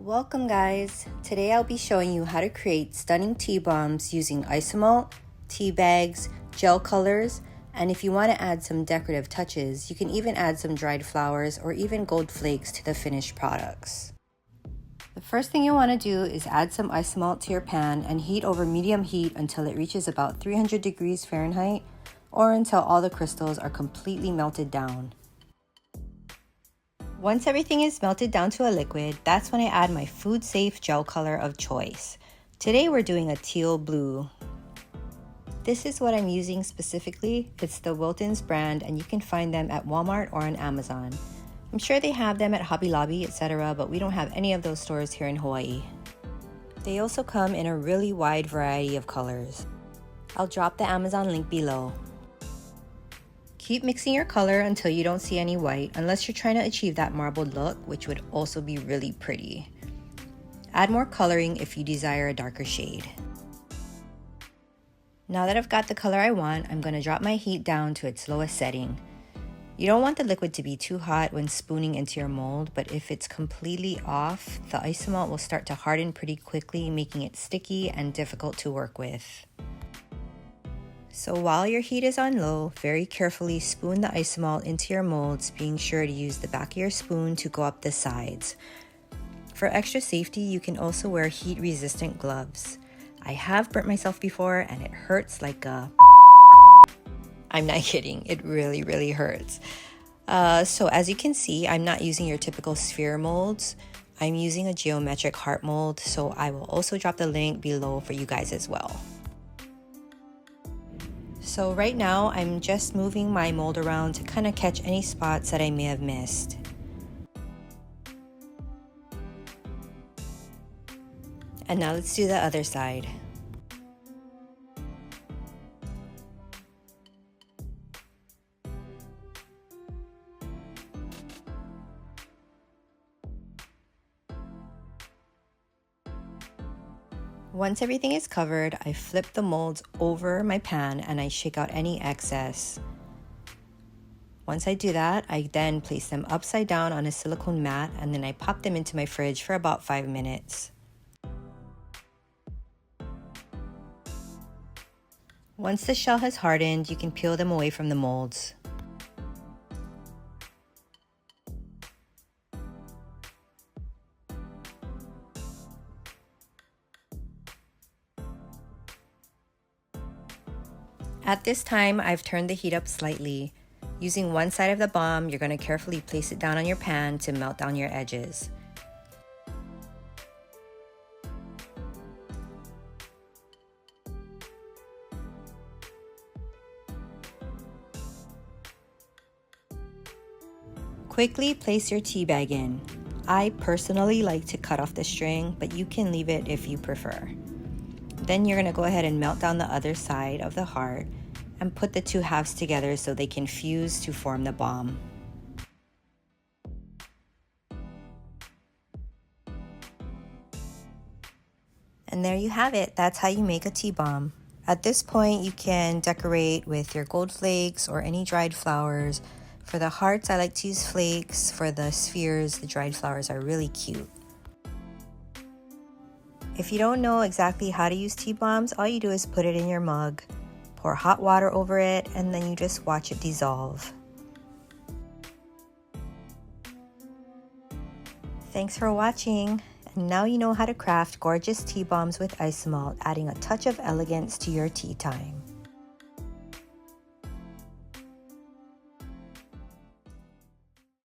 Welcome guys! Today I'll be showing you how to create stunning tea bombs using isomalt, tea bags, gel colors, and if you want to add some decorative touches, you can even add some dried flowers or even gold flakes to the finished products. The first thing you want to do is add some isomalt to your pan and heat over medium heat until it reaches about 300 degrees Fahrenheit or until all the crystals are completely melted down. Once everything is melted down to a liquid, that's when I add my food-safe gel color of choice. Today we're doing a teal blue. This is what I'm using specifically. It's the Wilton's brand and you can find them at Walmart or on Amazon. I'm sure they have them at Hobby Lobby, etc., but we don't have any of those stores here in Hawaii. They also come in a really wide variety of colors. I'll drop the Amazon link below. Keep mixing your color until you don't see any white, unless you're trying to achieve that marbled look, which would also be really pretty. Add more coloring if you desire a darker shade. Now that I've got the color I want, I'm going to drop my heat down to its lowest setting. You don't want the liquid to be too hot when spooning into your mold, but if it's completely off, the isomalt will start to harden pretty quickly, making it sticky and difficult to work with. So while your heat is on low, very carefully spoon the isomalt into your molds, being sure to use the back of your spoon to go up the sides. For extra safety, you can also wear heat-resistant gloves. I have burnt myself before and it hurts like a... I'm not kidding, it really hurts. So as you can see, I'm not using your typical sphere molds. I'm using a geometric heart mold, so I will also drop the link below for you guys as well. So right now, I'm just moving my mold around to kind of catch any spots that I may have missed. And now let's do the other side. Once everything is covered, I flip the molds over my pan and I shake out any excess. Once I do that, I then place them upside down on a silicone mat and then I pop them into my fridge for about 5 minutes. Once the shell has hardened, you can peel them away from the molds. At this time, I've turned the heat up slightly. Using one side of the bomb, you're going to carefully place it down on your pan to melt down your edges. Quickly place your tea bag in. I personally like to cut off the string, but you can leave it if you prefer. Then you're going to go ahead and melt down the other side of the heart and put the two halves together so they can fuse to form the bomb. And there you have it. That's how you make a tea bomb. At this point, you can decorate with your gold flakes or any dried flowers. For the hearts, I like to use flakes. For the spheres, the dried flowers are really cute. If you don't know exactly how to use tea bombs, all you do is put it in your mug, pour hot water over it, and then you just watch it dissolve. Thanks for watching, and now you know how to craft gorgeous tea bombs with isomalt, adding a touch of elegance to your tea time.